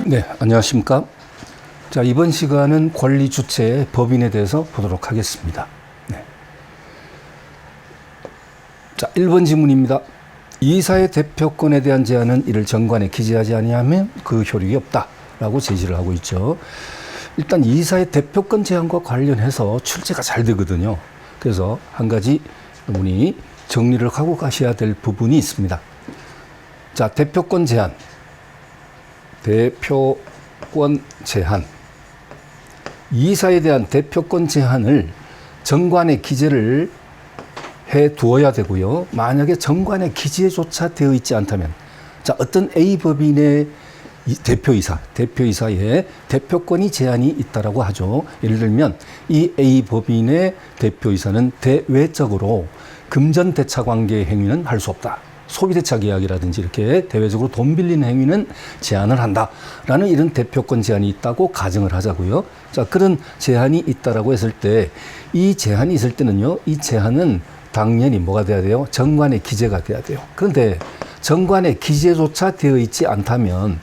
네, 안녕하십니까. 자, 이번 시간은 권리 주체의 법인에 대해서 보도록 하겠습니다. 네. 자, 1번 질문입니다. 이사의 대표권에 대한 제한은 이를 정관에 기재하지 아니하면 그 효력이 없다라고 제시를 하고 있죠. 일단 이사의 대표권 제한과 관련해서 출제가 잘 되거든요. 그래서 한 가지 여러분이 정리를 하고 가셔야 될 부분이 있습니다. 자, 대표권 제한. 대표권 제한. 이사에 대한 대표권 제한을 정관에 기재를 해 두어야 되고요. 만약에 정관에 기재조차 되어 있지 않다면, 자, 어떤 A 법인의 대표이사의 대표권이 제한이 있다라고 하죠. 예를 들면 이 A 법인의 대표이사는 대외적으로 금전대차 관계 행위는 할 수 없다. 소비대차 계약이라든지 이렇게 대외적으로 돈 빌리는 행위는 제한을 한다라는 이런 대표권 제한이 있다고 가정을 하자고요. 자, 그런 제한이 있다라고 했을 때, 이 제한이 있을 때는요, 이 제한은 당연히 뭐가 돼야 돼요? 정관에 기재가 돼야 돼요. 그런데 정관에 기재조차 되어 있지 않다면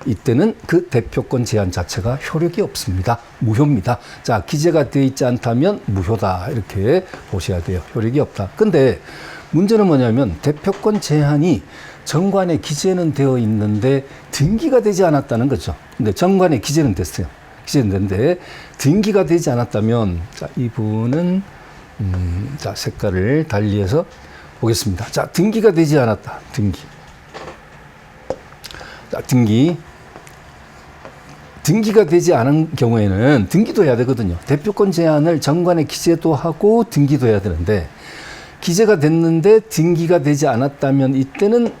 이때는 그 대표권 제한 자체가 효력이 없습니다. 무효입니다. 자, 기재가 되어 있지 않다면 무효다. 이렇게 보셔야 돼요. 효력이 없다. 근데 문제는 뭐냐면 대표권 제한이 정관에 기재는 되어 있는데 등기가 되지 않았다는 거죠. 근데 정관에 기재는 됐어요. 기재는 됐는데 등기가 되지 않았다면, 자, 이 부분은 자, 색깔을 달리해서 보겠습니다. 자, 등기가 되지 않았다. 등기. 자, 등기가 되지 않은 경우에는 등기도 해야 되거든요. 대표권 제한을 정관에 기재도 하고 등기도 해야 되는데, 기재가 됐는데 등기가 되지 않았다면 이때는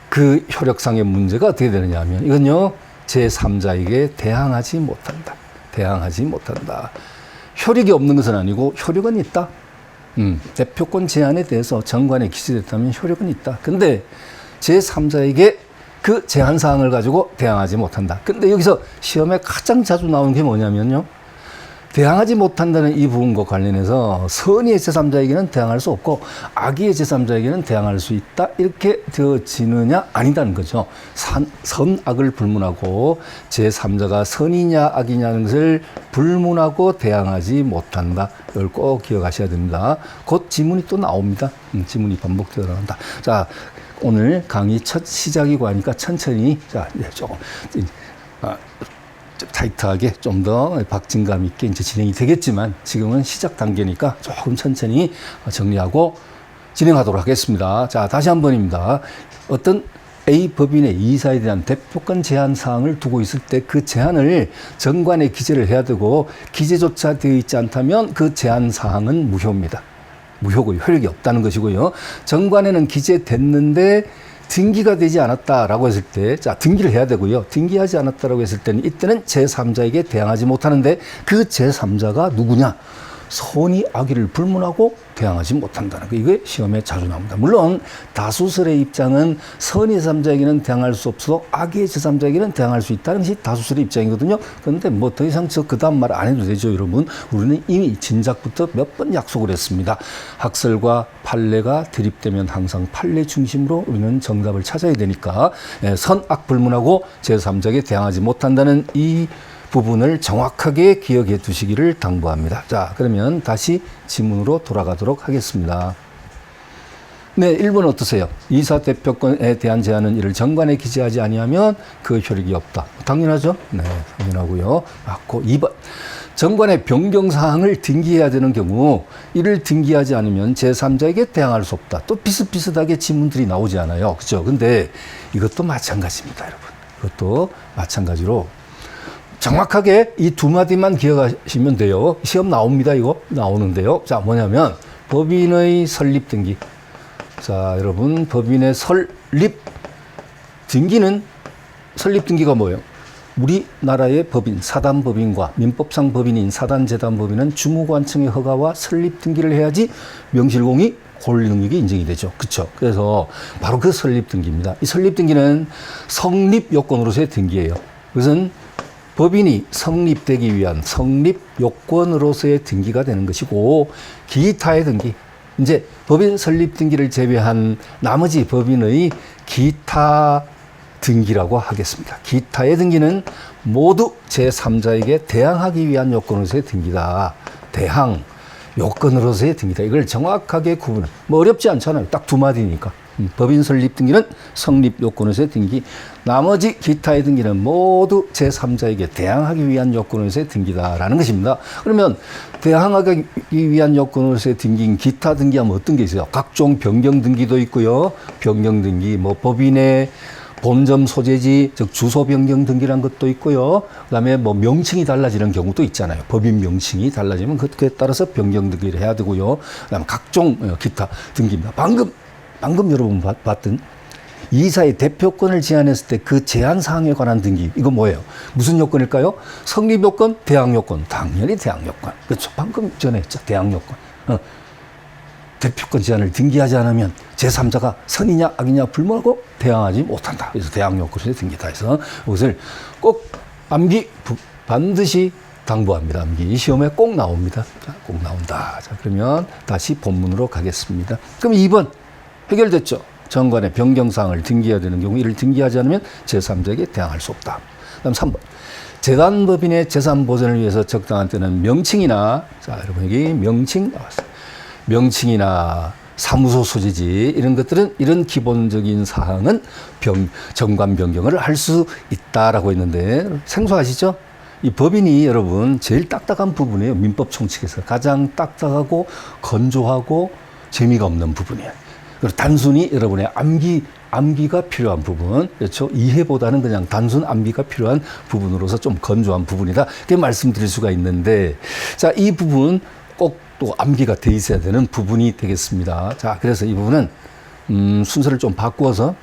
그 효력상의 문제가 어떻게 되느냐 하면, 이건요, 제3자에게 대항하지 못한다. 대항하지 못한다. 효력이 없는 것은 아니고 효력은 있다. 대표권 제한에 대해서 정관에 기재됐다면 효력은 있다. 근데 제3자에게 그 제한 사항을 가지고 대항하지 못한다. 근데 여기서 시험에 가장 자주 나오는 게 뭐냐면요, 대항하지 못한다는 이 부분과 관련해서 선의의 제3자에게는 대항할 수 없고 악의의 제3자에게는 대항할 수 있다. 이렇게 되어지느냐? 아니다는 거죠. 선악을 불문하고 제3자가 선이냐 악이냐는 것을 불문하고 대항하지 못한다. 이걸 꼭 기억하셔야 됩니다. 곧 지문이 또 나옵니다. 지문이 반복되어 나온다. 자, 오늘 강의 첫 시작이고 하니까 천천히, 자, 조금 좀 타이트하게 좀 더 박진감 있게 이제 진행이 되겠지만, 지금은 시작 단계니까 조금 천천히 정리하고 진행하도록 하겠습니다. 자, 다시 한 번입니다. 어떤 A 법인의 이사에 대한 대표권 제한 사항을 두고 있을 때 그 제한을 정관에 기재를 해야 되고, 기재조차 되어 있지 않다면 그 제한 사항은 무효입니다. 무효고 효력이 없다는 것이고요. 정관에는 기재됐는데 등기가 되지 않았다라고 했을 때, 자, 등기를 해야 되고요. 등기하지 않았다라고 했을 때는 이때는 제3자에게 대항하지 못하는데, 그 제3자가 누구냐? 선의 악의를 불문하고 대항하지 못한다는 거. 이게 시험에 자주 나옵니다. 물론 다수설의 입장은 선의 제3자에게는 대항할 수 없어 악의의 제3자에게는 대항할 수 있다는 것이 다수설의 입장이거든요. 그런데 뭐 더 이상 그 다음 말 안 해도 되죠, 여러분. 우리는 이미 진작부터 몇 번 약속을 했습니다. 학설과 판례가 대립되면 항상 판례 중심으로 우리는 정답을 찾아야 되니까, 선악 불문하고 제3자에게 대항하지 못한다는 이 부분을 정확하게 기억해 두시기를 당부합니다. 자, 그러면 다시 지문으로 돌아가도록 하겠습니다. 네, 1번 어떠세요? 이사 대표권에 대한 제한은 이를 정관에 기재하지 아니하면 그 효력이 없다. 당연하죠? 네, 당연하고요. 맞고. 2번. 정관의 변경사항을 등기해야 되는 경우 이를 등기하지 않으면 제3자에게 대항할 수 없다. 또 비슷비슷하게 지문들이 나오지 않아요. 그죠? 근데 이것도 마찬가지입니다, 여러분. 이것도 마찬가지로 정확하게 이 두 마디만 기억하시면 돼요. 시험 나옵니다. 이거 나오는데요. 자, 뭐냐면 법인의 설립 등기. 자, 여러분, 법인의 설립 등기는, 설립 등기가 뭐예요? 우리나라의 법인, 사단법인과 민법상 법인인 사단재단법인은 주무관청의 허가와 설립 등기를 해야지 명실공히 권리 능력이 인정이 되죠. 그렇죠? 그래서 바로 그 설립 등기입니다. 이 설립 등기는 성립 요건으로서의 등기예요. 그것은 법인이 성립되기 위한 성립 요건으로서의 등기가 되는 것이고, 기타의 등기, 이제 법인 설립 등기를 제외한 나머지 법인의 기타 등기라고 하겠습니다. 기타의 등기는 모두 제3자에게 대항하기 위한 요건으로서의 등기다. 대항, 요건으로서의 등기다. 이걸 정확하게 구분을. 뭐 어렵지 않잖아요. 딱 두 마디니까. 법인 설립 등기는 성립 요건으로서의 등기. 나머지 기타의 등기는 모두 제3자에게 대항하기 위한 요건으로서의 등기다라는 것입니다. 그러면 대항하기 위한 요건으로서의 등기인 기타 등기하면 어떤 게 있어요? 각종 변경 등기도 있고요. 변경 등기, 뭐 법인의 본점 소재지, 즉 주소 변경 등기란 것도 있고요. 그다음에 뭐 명칭이 달라지는 경우도 있잖아요. 법인 명칭이 달라지면 그에 따라서 변경 등기를 해야 되고요. 그다음에 각종 기타 등기입니다. 방금 여러분 봤던 이사의 대표권을 제한했을 때 그 제한 사항에 관한 등기, 이거 뭐예요? 무슨 요건일까요? 성립 요건, 대항 요건. 당연히 대항 요건. 그렇죠. 방금 전에 했죠. 대항 요건. 대표권 제한을 등기하지 않으면 제3자가 선이냐 악이냐 불문하고 대항하지 못한다. 그래서 대항 요건에 등기다 해서 이것을 꼭 반드시 당부합니다. 암기 시험에 꼭 나옵니다. 자, 꼭 나온다. 자, 그러면 다시 본문으로 가겠습니다. 그럼 2번 해결됐죠. 정관의 변경사항을 등기해야 되는 경우 이를 등기하지 않으면 제3자에게 대항할 수 없다. 그다음 3번. 재단법인의 재산 보전을 위해서 적당한 때는 명칭이나, 자, 여러분 여기 명칭 나왔어요. 명칭이나 사무소 소재지 이런 것들은 이런 기본적인 사항은 정관 변경을 할 수 있다라고 했는데 생소하시죠? 이 법인이 여러분 제일 딱딱한 부분이에요. 민법 총칙에서 가장 딱딱하고 건조하고 재미가 없는 부분이에요. 그리고 단순히 여러분의 암기가 필요한 부분, 그렇죠? 이해보다는 그냥 단순 암기가 필요한 부분으로서 좀 건조한 부분이다. 이렇게 말씀드릴 수가 있는데, 자, 이 부분 꼭 또 암기가 돼 있어야 되는 부분이 되겠습니다. 자, 그래서 이 부분은 순서를 좀 바꾸어서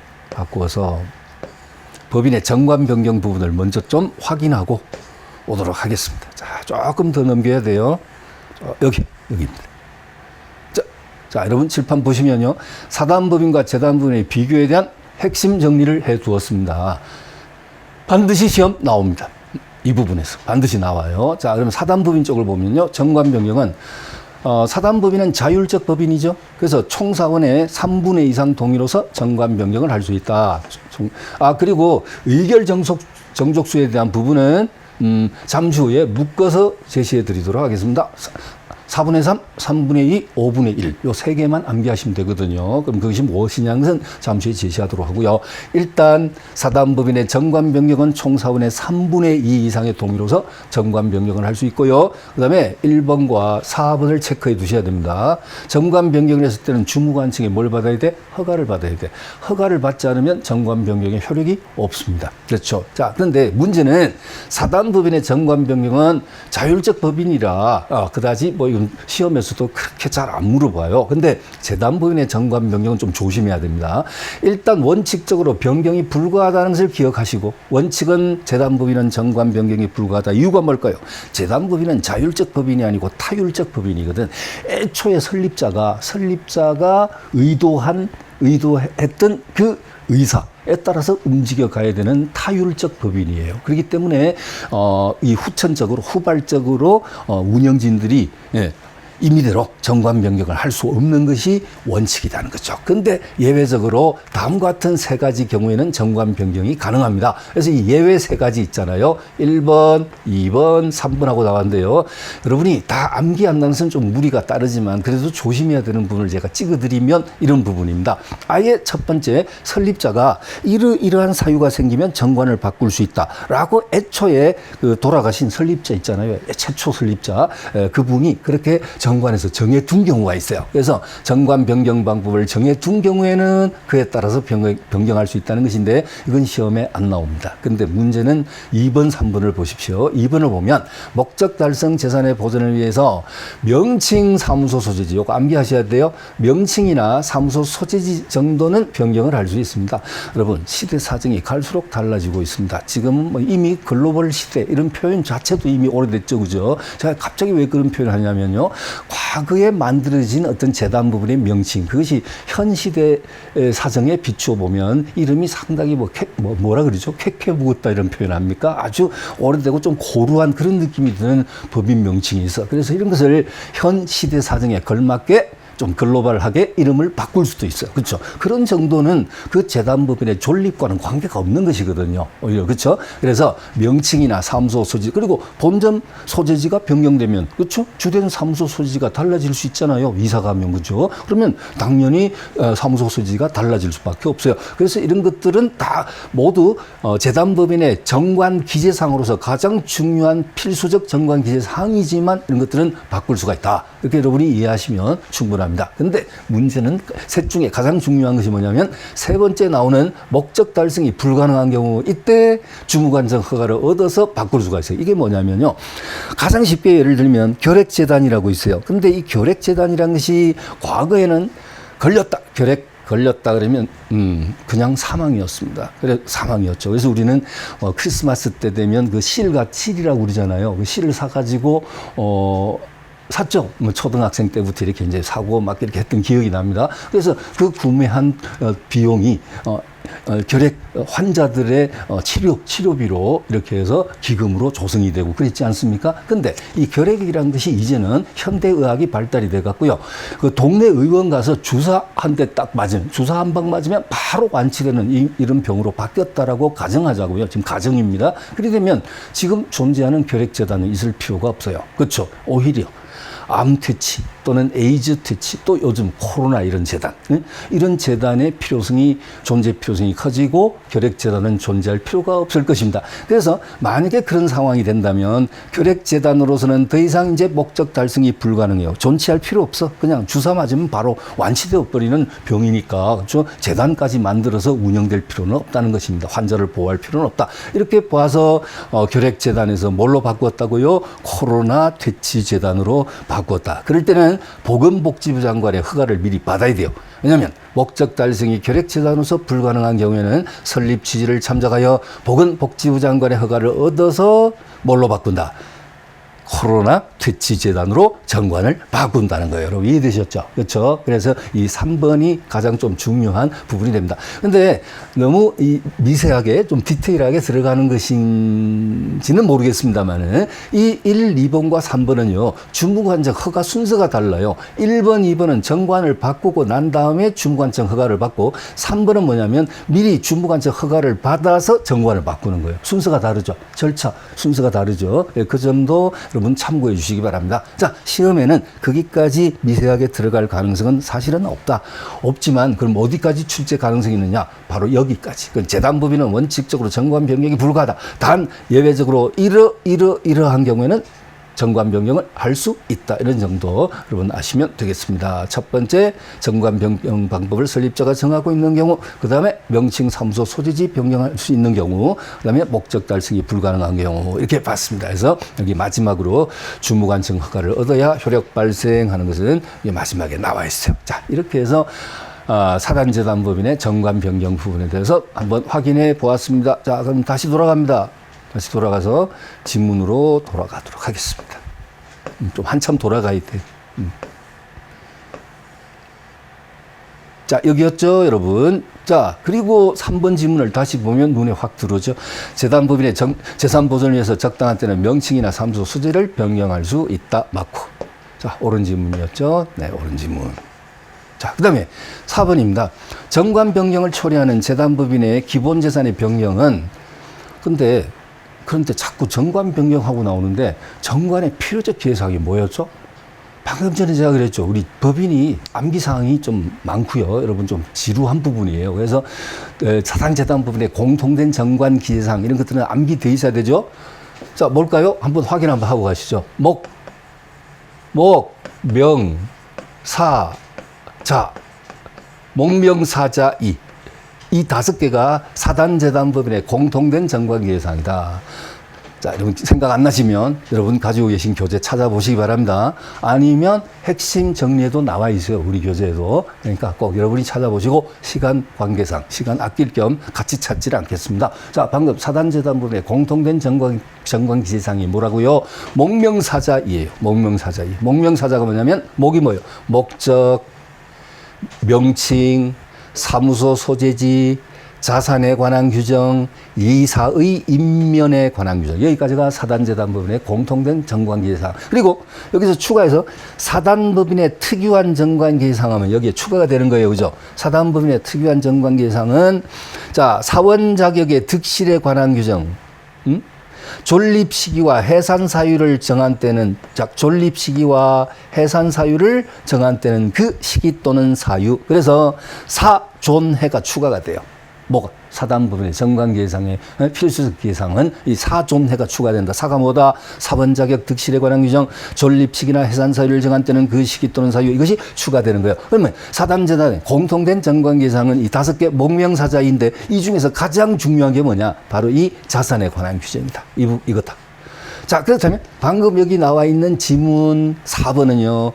법인의 정관 변경 부분을 먼저 좀 확인하고 오도록 하겠습니다. 자, 조금 더 넘겨야 돼요. 여기입니다. 자, 여러분 칠판 보시면요. 사단법인과 재단법인의 비교에 대한 핵심 정리를 해 두었습니다. 반드시 시험 나옵니다. 이 부분에서 반드시 나와요. 자, 그러면 사단법인 쪽을 보면요. 정관 변경은 사단법인은 자율적 법인이죠. 그래서 총사원의 3분의 2 이상 동의로서 정관 변경을 할 수 있다. 그리고 의결 정족수에 대한 부분은 잠시 후에 묶어서 제시해 드리도록 하겠습니다. 4분의 3, 3분의 2, 5분의 1. 요 세 개만 암기하시면 되거든요. 그럼 그것이 무엇이냐는 것은 잠시 후에 제시하도록 하고요. 일단 사단법인의 정관 변경은 총사원의 3분의 2 이상의 동의로서 정관 변경을 할 수 있고요. 그 다음에 1번과 4번을 체크해 두셔야 됩니다. 정관 변경을 했을 때는 주무관청에 뭘 받아야 돼? 허가를 받아야 돼. 허가를 받지 않으면 정관 변경의 효력이 없습니다. 그렇죠. 자, 그런데 문제는 사단법인의 정관 변경은 자율적 법인이라 그다지 뭐 이건 시험에서도 그렇게 잘 안 물어봐요. 근데 재단법인의 정관 변경은 좀 조심해야 됩니다. 일단 원칙적으로 변경이 불가하다는 것을 기억하시고, 원칙은 재단법인은 정관 변경이 불가하다. 이유가 뭘까요? 재단법인은 자율적 법인이 아니고 타율적 법인이거든. 애초에 설립자가 의도했던 그 의사에 따라서 움직여 가야 되는 타율적 법인이에요. 그렇기 때문에 이 후발적으로 운영진들이 임의대로 정관 변경을 할 수 없는 것이 원칙이라는 거죠. 그런데 예외적으로 다음과 같은 세 가지 경우에는 정관 변경이 가능합니다. 그래서 이 예외 세 가지 있잖아요. 1번, 2번, 3번하고 나왔는데요. 여러분이 다 암기한다는 것은 좀 무리가 따르지만 그래도 조심해야 되는 부분을 제가 찍어드리면 이런 부분입니다. 아예 첫 번째, 설립자가 이러한 사유가 생기면 정관을 바꿀 수 있다라고 애초에 그 돌아가신 설립자 있잖아요. 최초 설립자, 그분이 그렇게 정관에서 정해둔 경우가 있어요. 그래서 정관 변경 방법을 정해둔 경우에는 그에 따라서 변경할 수 있다는 것인데 이건 시험에 안 나옵니다. 그런데 문제는 2번, 3번을 보십시오. 2번을 보면 목적 달성 재산의 보존을 위해서 명칭 사무소 소재지, 이거 암기하셔야 돼요. 명칭이나 사무소 소재지 정도는 변경을 할 수 있습니다. 여러분, 시대 사정이 갈수록 달라지고 있습니다. 지금 뭐 이미 글로벌 시대 이런 표현 자체도 이미 오래됐죠, 그죠? 제가 갑자기 왜 그런 표현을 하냐면요. 과거에 만들어진 어떤 재단 부분의 명칭, 그것이 현 시대 사정에 비추어 보면 이름이 상당히 뭐라 그러죠? 쾌쾌 묵었다 이런 표현 합니까? 아주 오래되고 좀 고루한 그런 느낌이 드는 법인 명칭이 있어. 그래서 이런 것을 현 시대 사정에 걸맞게 좀 글로벌하게 이름을 바꿀 수도 있어요. 그렇죠? 그런 정도는 그 재단법인의 존립과는 관계가 없는 것이거든요. 오히려 그렇죠? 그래서 명칭이나 사무소 소재 그리고 본점 소재지가 변경되면 그렇죠? 주된 사무소 소재지가 달라질 수 있잖아요. 이사 가면 그렇죠? 그러면 당연히 사무소 소재지가 달라질 수밖에 없어요. 그래서 이런 것들은 다 모두 재단법인의 정관 기재상으로서 가장 중요한 필수적 정관 기재사항이지만 이런 것들은 바꿀 수가 있다. 이렇게 여러분이 이해하시면 충분합니다. 그런데 문제는 셋 중에 가장 중요한 것이 뭐냐면 세 번째 나오는 목적 달성이 불가능한 경우 이때 주무관청 허가를 얻어서 바꿀 수가 있어요. 이게 뭐냐면요. 가장 쉽게 예를 들면 결핵재단이라고 있어요. 근데 이 결핵재단이라는 것이 과거에는 걸렸다 그러면 그냥 사망이었습니다. 그래 사망이었죠. 그래서 우리는 크리스마스 때 되면 그 실이라고 그러잖아요. 그 실을 사가지고 샀죠. 뭐 초등학생 때부터 이렇게 이제 사고 막 이렇게 했던 기억이 납니다. 그래서 그 구매한 비용이 결핵 환자들의 치료비로 이렇게 해서 기금으로 조성이 되고 그랬지 않습니까? 근데 이 결핵이라는 것이 이제는 현대의학이 발달이 돼 갖고요. 그 동네 의원 가서 주사 한 대 딱 맞으면, 주사 한 방 맞으면 바로 완치되는 이런 병으로 바뀌었다라고 가정하자고요. 지금 가정입니다. 그렇게 되면 지금 존재하는 결핵재단은 있을 필요가 없어요. 그렇죠? 오히려 암 퇴치 또는 에이즈 퇴치 또 요즘 코로나 이런 재단 이런 재단의 존재 필요성이 커지고 결핵재단은 존재할 필요가 없을 것입니다. 그래서 만약에 그런 상황이 된다면 결핵재단으로서는 더 이상 이제 목적 달성이 불가능해요. 존치할 필요 없어. 그냥 주사 맞으면 바로 완치되어 버리는 병이니까 그렇죠? 재단까지 만들어서 운영될 필요는 없다는 것입니다. 환자를 보호할 필요는 없다. 이렇게 봐서 결핵재단에서 뭘로 바꾸었다고요? 코로나 퇴치재단으로 바꾸었다. 그럴 때는 보건복지부 장관의 허가를 미리 받아야 돼요. 왜냐하면 목적 달성이 결핵재단으로서 불가능한 경우에는 설립 취지를 참작하여 보건복지부 장관의 허가를 얻어서 뭘로 바꾼다? 코로나 퇴치재단으로 정관을 바꾼다는 거예요. 여러분 이해되셨죠? 그렇죠? 그래서 이 3번이 가장 좀 중요한 부분이 됩니다. 근데 너무 이 미세하게 좀 디테일하게 들어가는 것인지는 모르겠습니다만은 이 1, 2번과 3번은요. 주무관청 허가 순서가 달라요. 1번, 2번은 정관을 바꾸고 난 다음에 주무관청 허가를 받고 3번은 뭐냐면 미리 주무관청 허가를 받아서 정관을 바꾸는 거예요. 순서가 다르죠. 절차 순서가 다르죠. 그 점도 여러분 참고해 주시기 바랍니다. 자, 시험에는 거기까지 미세하게 들어갈 가능성은 사실은 없지만 그럼 어디까지 출제 가능성이 있느냐? 바로 여기까지. 그 재단법인은 원칙적으로 정관 변경이 불가하다. 단 예외적으로 이러한 경우에는 정관 변경을 할 수 있다. 이런 정도 여러분 아시면 되겠습니다. 첫 번째 정관 변경 방법을 설립자가 정하고 있는 경우, 그 다음에 명칭 사무소 소재지 변경할 수 있는 경우, 그 다음에 목적 달성이 불가능한 경우 이렇게 봤습니다. 그래서 여기 마지막으로 주무관청 허가를 얻어야 효력 발생하는 것은 마지막에 나와 있어요. 자, 이렇게 해서 사단재단법인의 정관 변경 부분에 대해서 한번 확인해 보았습니다. 자, 그럼 다시 돌아갑니다. 다시 돌아가서 지문으로 돌아가도록 하겠습니다. 좀 한참 돌아가야 돼. 자, 여기였죠, 여러분. 자, 그리고 3번 지문을 다시 보면 눈에 확 들어오죠. 재단법인의 재산 보존을 위해서 적당한 때는 명칭이나 사무소 소재를 변경할 수 있다. 맞고. 자, 옳은 지문이었죠. 네, 옳은 지문. 자, 그 다음에 4번입니다. 정관 변경을 초래하는 재단법인의 기본 재산의 변경은 그런데 자꾸 정관 변경하고 나오는데 정관의 필요적 기회사항이 뭐였죠? 방금 전에 제가 그랬죠. 우리 법인이 암기사항이 좀 많고요. 여러분 좀 지루한 부분이에요. 그래서 사단재단법인의 공통된 정관 기재사항 이런 것들은 암기돼 있어야 되죠. 자, 뭘까요? 한번 확인 한번 하고 가시죠. 목명사자 이 5개가 사단재단법인의 공통된 정관기재사항이다. 자, 여러분 생각 안 나시면 여러분 가지고 계신 교재 찾아보시기 바랍니다. 아니면 핵심 정리에도 나와 있어요. 우리 교재에도. 그러니까 꼭 여러분이 찾아보시고 시간 관계상, 시간 아낄 겸 같이 찾지를 않겠습니다. 자, 방금 사단재단법인의 공통된 정관기재사항이 뭐라고요? 목명사자이에요. 목명사자이. 목명사자가 뭐냐면 목이 뭐예요? 목적, 명칭, 사무소 소재지, 자산에 관한 규정, 이사의 인면에 관한 규정. 여기까지가 사단재단법인의 공통된 정관계사항. 그리고 여기서 추가해서 사단법인의 특유한 정관계사항은 여기에 추가가 되는 거예요. 그죠? 사단법인의 특유한 정관계사항은 자, 사원 자격의 득실에 관한 규정. 존립 시기와 해산 사유를 정한 때는 존립 시기와 해산 사유를 정한 때는 그 시기 또는 사유. 그래서 사존해가 추가가 돼요. 뭐가? 사단법인의 정관계상의 필수적 계상은 이 사존해가 추가된다. 사가 뭐다? 사원 자격 득실에 관한 규정, 존립 시기나 해산 사유를 정한 때는 그 시기 또는 사유, 이것이 추가되는 거예요. 그러면 사단재단의 공통된 정관계상은 이 5개 목명사자인데 이 중에서 가장 중요한 게 뭐냐? 바로 이 자산에 관한 규정이다. 이거다. 자, 그렇다면 방금 여기 나와 있는 지문 4번은요.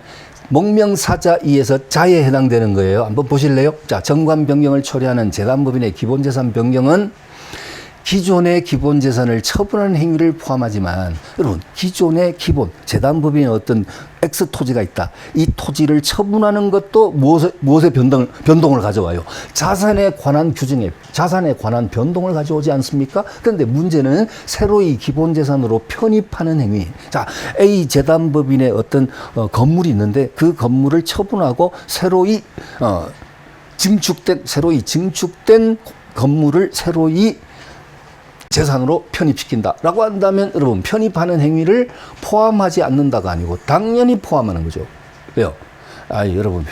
목명사자 2에서 자에 해당되는 거예요. 한번 보실래요? 자, 정관 변경을 초래하는 재단법인의 기본재산 변경은 기존의 기본재산을 처분하는 행위를 포함하지만 여러분 기존의 기본 재단법인의 어떤 X 토지가 있다. 이 토지를 처분하는 것도 무엇의 변동을 가져와요? 자산에 관한 규정에 자산에 관한 변동을 가져오지 않습니까? 그런데 문제는 새로이 기본재산으로 편입하는 행위. 자, A 재단법인의 어떤 건물이 있는데 그 건물을 처분하고 새로이 증축된 건물을 새로이 재산으로 편입시킨다라고 한다면 여러분 편입하는 행위를 포함하지 않는다가 아니고 당연히 포함하는 거죠. 왜요? 여러분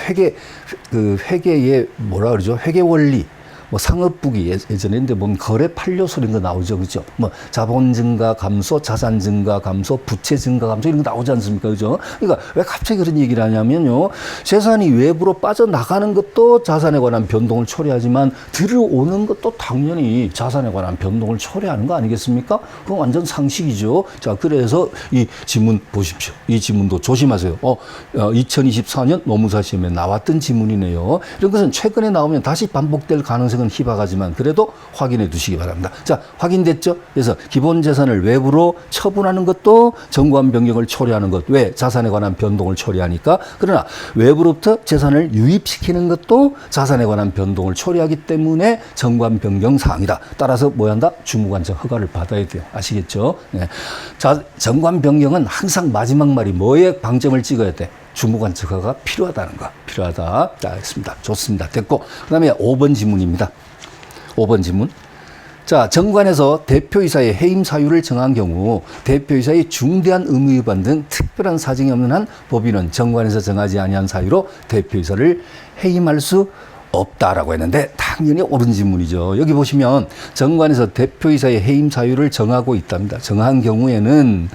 회계의 뭐라 그러죠? 회계 원리. 뭐 상업부기 예전에 근데 보면 거래 판료소 이런 거 나오죠. 그죠? 뭐 자본 증가 감소, 자산 증가 감소, 부채 증가 감소 이런 거 나오지 않습니까? 그죠? 그러니까 왜 갑자기 그런 얘기를 하냐면요. 재산이 외부로 빠져나가는 것도 자산에 관한 변동을 초래하지만 들어오는 것도 당연히 자산에 관한 변동을 초래하는 거 아니겠습니까? 그건 완전 상식이죠. 자, 그래서 이 지문 보십시오. 이 지문도 조심하세요. 2024년 노무사 시험에 나왔던 지문이네요. 이런 것은 최근에 나오면 다시 반복될 가능성이 희박하지만 그래도 확인해 두시기 바랍니다. 자, 확인됐죠? 그래서 기본 재산을 외부로 처분하는 것도 정관 변경을 초래하는 것. 왜? 자산에 관한 변동을 초래하니까. 그러나 외부로부터 재산을 유입시키는 것도 자산에 관한 변동을 초래하기 때문에 정관 변경 사항이다. 따라서 뭐 한다? 주무관청 허가를 받아야 돼요. 아시겠죠? 네. 자, 정관 변경은 항상 마지막 말이 뭐에 방점을 찍어야 돼? 주무관청 허가가 필요하다는 거. 필요하다. 자, 알겠습니다. 좋습니다. 됐고. 그 다음에 5번 지문입니다. 5번 지문. 자, 정관에서 대표이사의 해임 사유를 정한 경우 대표이사의 중대한 의무 위반 등 특별한 사정이 없는 한 법인은 정관에서 정하지 아니한 사유로 대표이사를 해임할 수 없다라고 했는데 당연히 옳은 질문이죠. 여기 보시면 정관에서 대표이사의 해임 사유를 정하고 있답니다. 정한 경우에는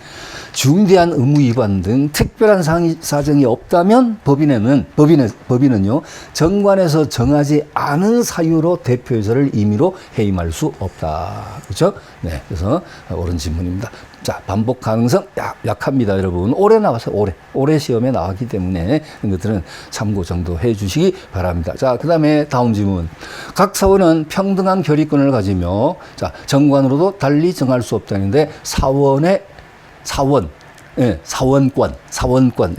중대한 의무 위반 등 특별한 사정이 없다면 법인은요 정관에서 정하지 않은 사유로 대표이사를 임의로 해임할 수 없다. 그렇죠? 네, 그래서 옳은 질문입니다. 자, 반복 가능성 약합니다, 여러분. 올해 나왔어요, 올해 시험에 나왔기 때문에 이런 것들은 참고 정도 해 주시기 바랍니다. 자, 그 다음에 다음 질문. 각 사원은 평등한 결의권을 가지며, 자, 정관으로도 달리 정할 수 없다는데, 사원권.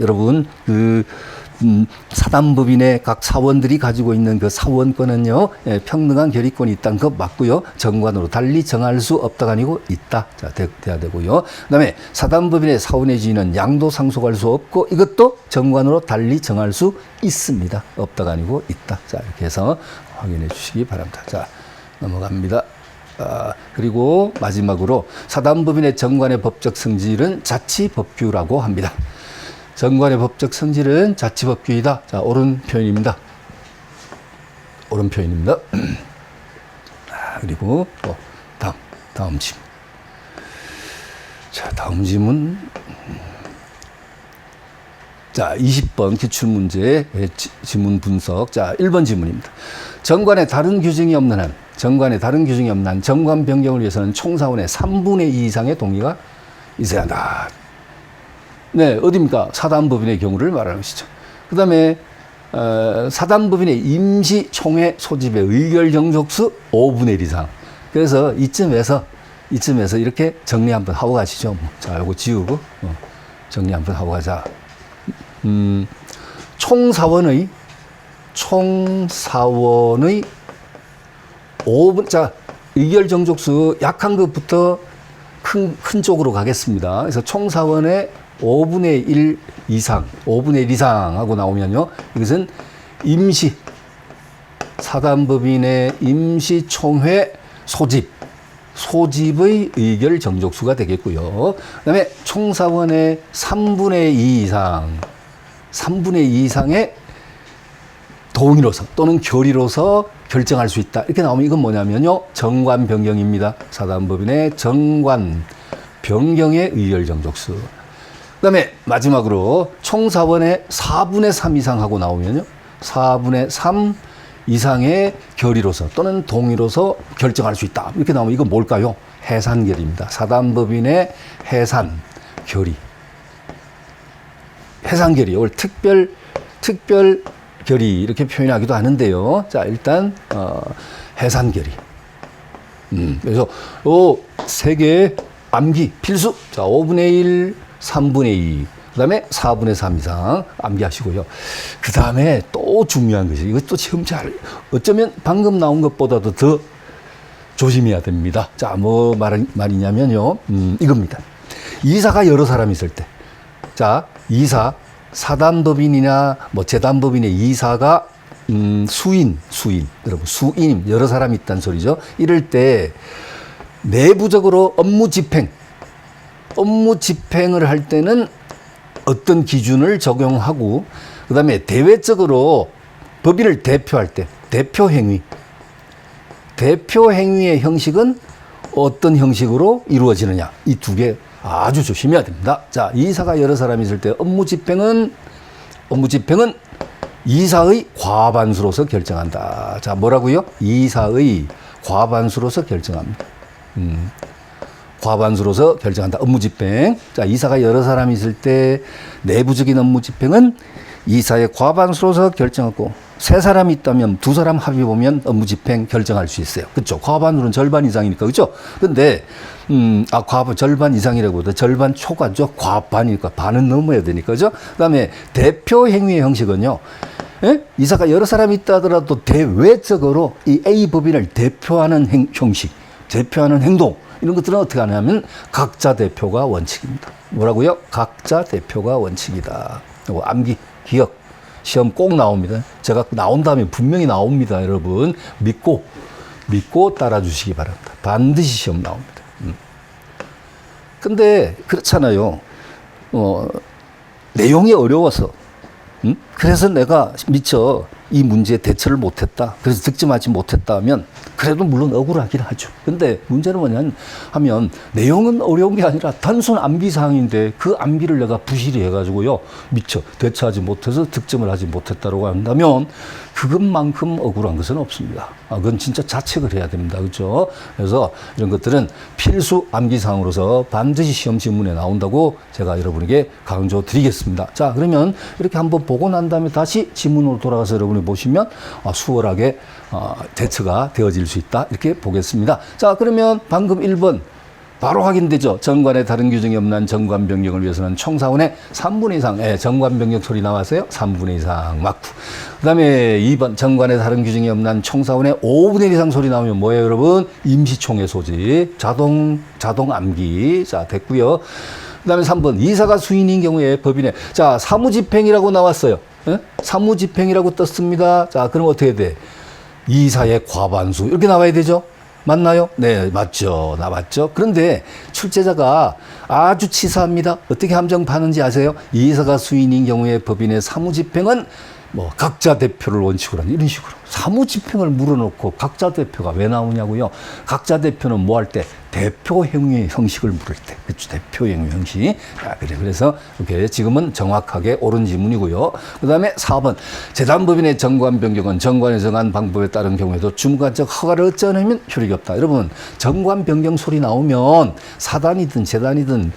여러분, 사단법인의 각 사원들이 가지고 있는 그 사원권은요, 평등한 결의권이 있다는 거 맞고요. 정관으로 달리 정할 수 없다가 아니고 있다. 자, 돼야 되고요. 그 다음에 사단법인의 사원의 지위는 양도 상속할 수 없고 이것도 정관으로 달리 정할 수 있습니다. 없다가 아니고 있다. 자, 이렇게 해서 확인해 주시기 바랍니다. 자, 넘어갑니다. 그리고 마지막으로 사단법인의 정관의 법적 성질은 자치법규라고 합니다. 정관의 법적 성질은 자치법규이다. 자, 옳은 표현입니다. 옳은 표현입니다. 그리고 또 다음 지문. 자, 다음 지문. 자, 20번 기출문제 지문 분석. 자, 1번 지문입니다. 정관에 다른 규정이 없는 한, 정관 변경을 위해서는 총사원의 3분의 2 이상의 동의가 있어야 한다. 네, 어디입니까? 사단법인의 경우를 말하는 것이죠. 그 다음에, 사단법인의 임시총회 소집의 의결 정족수 5분의 1 이상. 그래서 이쯤에서 이렇게 정리 한번 하고 가시죠. 자, 요거 지우고, 정리 한번 하고 가자. 총사원의 5분, 자, 의결 정족수 약한 것부터 큰 쪽으로 가겠습니다. 그래서 총사원의 5분의 1 이상, 5분의 1 이상 하고 나오면요. 이것은 임시, 사단법인의 임시총회 소집의 의결 정족수가 되겠고요. 그 다음에 총사원의 3분의 2 이상, 3분의 2 이상의 동의로서 또는 결의로서 결정할 수 있다. 이렇게 나오면 이건 뭐냐면요. 정관 변경입니다. 사단법인의 정관 변경의 의결 정족수. 그 다음에 마지막으로 총사원의 4분의 3 이상 하고 나오면요. 4분의 3 이상의 결의로서 또는 동의로서 결정할 수 있다. 이렇게 나오면 이건 뭘까요? 해산결의입니다. 사단법인의 해산결의. 해산결의. 이걸 특별 결의 이렇게 표현하기도 하는데요. 자, 일단 해산결의. 그래서 세 개의 암기 필수. 자, 5분의 1, 3분의 2. 그다음에 4분의 3 이상 암기하시고요. 그다음에 또 중요한 것이 이것도 지금 어쩌면 방금 나온 것보다도 더 조심해야 됩니다. 자, 뭐 말이냐면요. 이겁니다. 이사가 여러 사람 있을 때. 자, 사단법인이나 뭐 재단법인의 이사가 수인 여러분 수인 여러 사람이 있다는 소리죠. 이럴 때 내부적으로 업무 집행을 할 때는 어떤 기준을 적용하고 그다음에 대외적으로 법인을 대표할 때 대표 행위의 형식은 어떤 형식으로 이루어지느냐 이 두 개 아주 조심해야 됩니다. 자, 이사가 여러 사람이 있을 때 업무 집행은 이사의 과반수로서 결정한다. 자, 뭐라고요? 이사의 과반수로서 결정합니다. 과반수로서 결정한다. 업무 집행. 자, 이사가 여러 사람이 있을 때 내부적인 업무 집행은 이사의 과반수로서 결정하고 세 사람이 있다면 두 사람 합의 보면 업무 집행 결정할 수 있어요. 그렇죠? 과반수는 절반 이상이니까. 그렇죠? 근데 절반 이상이라고 해도 절반 초과죠. 과반이니까 반은 넘어야 되니까. 그죠? 그다음에 대표 행위의 형식은요. 이사가 여러 사람이 있다 하더라도 대외적으로 이 A 법인을 대표하는 형식, 대표하는 행동 이런 것들은 어떻게 하냐면 각자 대표가 원칙입니다. 뭐라고요? 각자 대표가 원칙이다. 이거 암기, 기억, 시험 꼭 나옵니다. 제가 나온 다음에 분명히 나옵니다. 여러분 믿고 따라주시기 바랍니다. 반드시 시험 나옵니다. 근데 그렇잖아요. 내용이 어려워서 그래서 내가 미처 이 문제에 대처를 못했다. 그래서 득점하지 못했다 하면 그래도 물론 억울하긴 하죠. 근데 문제는 뭐냐면 하면 내용은 어려운 게 아니라 단순 암기 사항인데 그 암기를 내가 부실히 해가지고요. 미처 대처하지 못해서 득점을 하지 못했다고 한다면 그것만큼 억울한 것은 없습니다. 그건 진짜 자책을 해야 됩니다. 그렇죠? 그래서 이런 것들은 필수 암기 사항으로서 반드시 시험 지문에 나온다고 제가 여러분에게 강조 드리겠습니다. 자, 그러면 이렇게 한번 보고 난 다음에 다시 지문으로 돌아가서 여러분이 보시면 수월하게 대처가 되어질 수 있다. 이렇게 보겠습니다. 자, 그러면 방금 1번 바로 확인되죠. 정관에 다른 규정이 없는 한 정관 변경을 위해서는 총사원의 3분의 이상, 정관 변경 소리 나왔어요. 3분의 이상 맞고. 그 다음에 2번 정관에 다른 규정이 없는 한 총사원의 5분의 1 이상 소리 나오면 뭐예요, 여러분? 임시총회 소집, 자동 암기. 자, 됐고요. 그 다음에 3번 이사가 수인인 경우에 법인에 자, 사무집행이라고 나왔어요. 사무집행이라고 떴습니다. 자, 그럼 어떻게 돼? 이사의 과반수 이렇게 나와야 되죠. 맞나요? 네, 맞죠. 나왔죠. 그런데 출제자가 아주 치사합니다. 어떻게 함정파는지 아세요? 이사가 수인인 경우에 법인의 사무집행은 뭐 각자 대표를 원칙으로 하는 이런 식으로 사무집행을 물어놓고 각자 대표가 왜 나오냐고요. 각자 대표는 뭐 할 때? 대표 행위 형식을 물을 때. 그렇죠. 대표 행위 형식. 그래서 이렇게 지금은 정확하게 옳은 지문이고요. 그 다음에 4번. 재단법인의 정관 변경은 정관에 정한 방법에 따른 경우에도 주무관적 허가를 얻지 않으면 효력이 없다. 여러분, 정관 변경 소리 나오면 사단이든 재단이든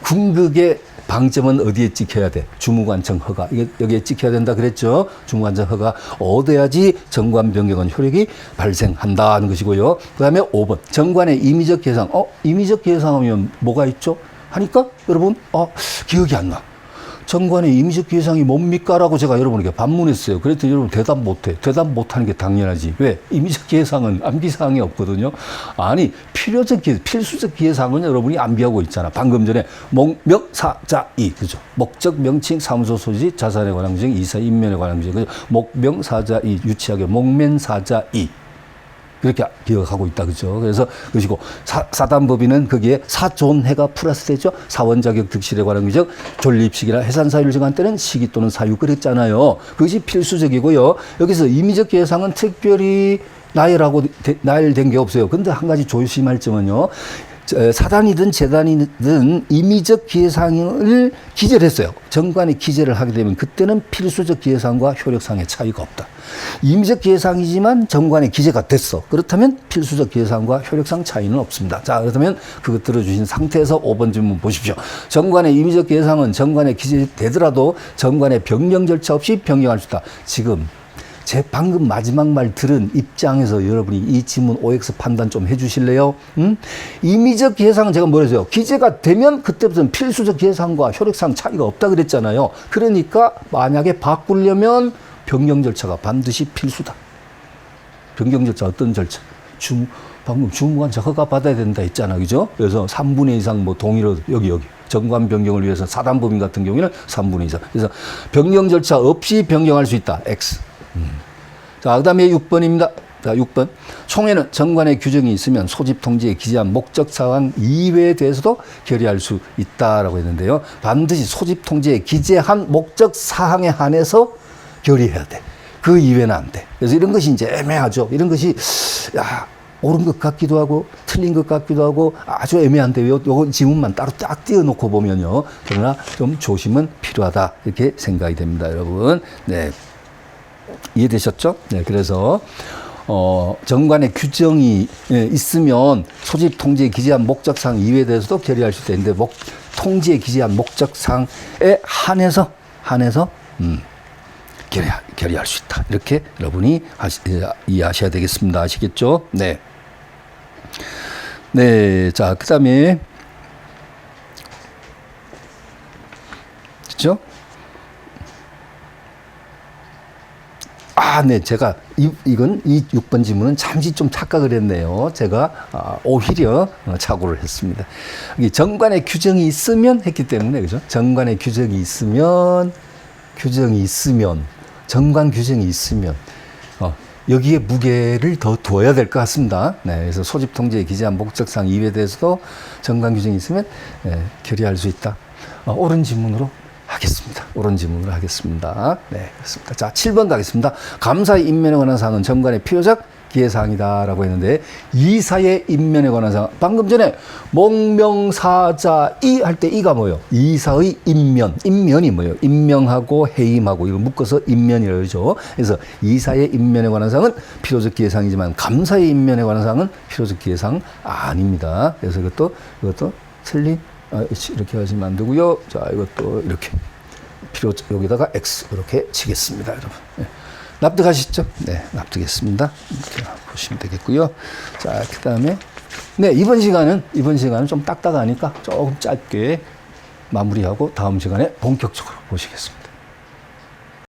궁극의 방점은 어디에 찍혀야 돼? 주무관청 허가. 이게 여기에 찍혀야 된다 그랬죠? 주무관청 허가 얻어야지 정관 변경은 효력이 발생한다는 것이고요. 그 다음에 5번. 정관의 임의적 계상. 임의적 계상하면 뭐가 있죠? 하니까 여러분, 기억이 안 나. 정관의 임의적 기회상이 뭡니까? 라고 제가 여러분에게 반문했어요. 그랬더니 여러분 대답 못해. 대답 못하는 게 당연하지. 왜? 임의적 기회상은 암기사항이 없거든요. 아니, 필수적 기회상은 여러분이 암기하고 있잖아. 방금 전에 목명사자이. 그죠? 목적, 명칭, 사무소 소지, 자산에 관한 규정, 이사, 인면에 관한 규정. 그죠? 목명사자이. 유치하게 목면사자이. 그렇게 기억하고 있다. 그죠? 그래서, 그것이고, 사단법인은 거기에 사존해가 플러스 되죠? 사원 자격 득실에 관한 규정, 존립식이나 해산사유를 정한 때는 시기 또는 사유 그랬잖아요. 그것이 필수적이고요. 여기서 임의적 기회상은 특별히 나열된 게 없어요. 근데 한 가지 조심할 점은요. 사단이든 재단이든 임의적 기회상을 기재를 했어요. 정관에 기재를 하게 되면 그때는 필수적 기회상과 효력상의 차이가 없다. 임의적 기회상이지만 정관에 기재가 됐어. 그렇다면 필수적 기회상과 효력상 차이는 없습니다. 자, 그렇다면 그거 들어주신 상태에서 5번 질문 보십시오. 정관의 임의적 기회상은 정관에 기재되더라도 정관의 변경 절차 없이 변경할 수 있다. 지금 제 방금 마지막 말 들은 입장에서 여러분이 이 지문 OX 판단 좀 해주실래요? 임의적 기회상은 제가 뭐랬어요? 기재가 되면 그때부터는 필수적 기회상과 효력상 차이가 없다 그랬잖아요. 그러니까 만약에 바꾸려면 변경 절차가 반드시 필수다. 변경 절차 어떤 절차? 방금 주무관차 허가 받아야 된다 했잖아. 그죠? 그래서 3분의 2 이상 뭐 동의로 여기. 정관 변경을 위해서 사단법인 같은 경우에는 3분의 2 이상. 그래서 변경 절차 없이 변경할 수 있다. X. 자, 그 다음에 6번입니다. 자, 6번. 총회는 정관의 규정이 있으면 소집 통지에 기재한 목적 사항 이외에 대해서도 결의할 수 있다라고 했는데요. 반드시 소집 통지에 기재한 목적 사항에 한해서 결의해야 돼. 그 이외는 안 돼. 그래서 이런 것이 이제 애매하죠. 이런 것이, 옳은 것 같기도 하고, 틀린 것 같기도 하고, 아주 애매한데요. 요거 지문만 따로 딱 띄워놓고 보면요. 그러나 좀 조심은 필요하다. 이렇게 생각이 됩니다, 여러분. 네. 이해되셨죠? 네, 그래서 정관의 규정이 있으면 소집 통지에 기재한 목적사항 이외에 대해서도 결의할 수 있는데 통지에 기재한 목적사항에 한해서 결의할 수 있다. 이렇게 여러분이 이해하셔야 되겠습니다. 아시겠죠? 네. 네, 자, 그 다음에 그렇죠? 네, 제가 이 6번 질문은 잠시 좀 착각을 했네요. 제가 오히려 착오를 했습니다. 정관의 규정이 있으면 했기 때문에, 그죠? 정관의 규정이 있으면, 정관 규정이 있으면, 여기에 무게를 더 두어야 될 것 같습니다. 네, 그래서 소집 통지에 기재한 목적사항 이외에 대해서도 정관 규정이 있으면 결의할 수 있다. 옳은 질문으로 하겠습니다. 옳은 질문을 하겠습니다. 네, 그렇습니다. 자, 7번 가겠습니다. 감사의 임면에 관한 사항은 정관의 필요적 기회사항이다라고 했는데 이사의 임면에 관한 사항 방금 전에 목명사자이 할 때 이가 뭐예요? 이사의 임면이 뭐예요? 임명하고 해임하고 이걸 묶어서 임면이라고 그러죠. 그래서 이사의 임면에 관한 사항은 필요적 기회사항이지만 감사의 임면에 관한 사항은 필요적 기회사항 아닙니다. 그래서 이것도 틀린 이렇게 하시면 안 되고요. 자, 이것도 이렇게 여기다가 X 이렇게 치겠습니다, 여러분. 네. 납득하시죠? 네, 납득했습니다. 이렇게 보시면 되겠고요. 자, 그 다음에 네, 이번 시간은 좀 딱딱하니까 조금 짧게 마무리하고 다음 시간에 본격적으로 보시겠습니다.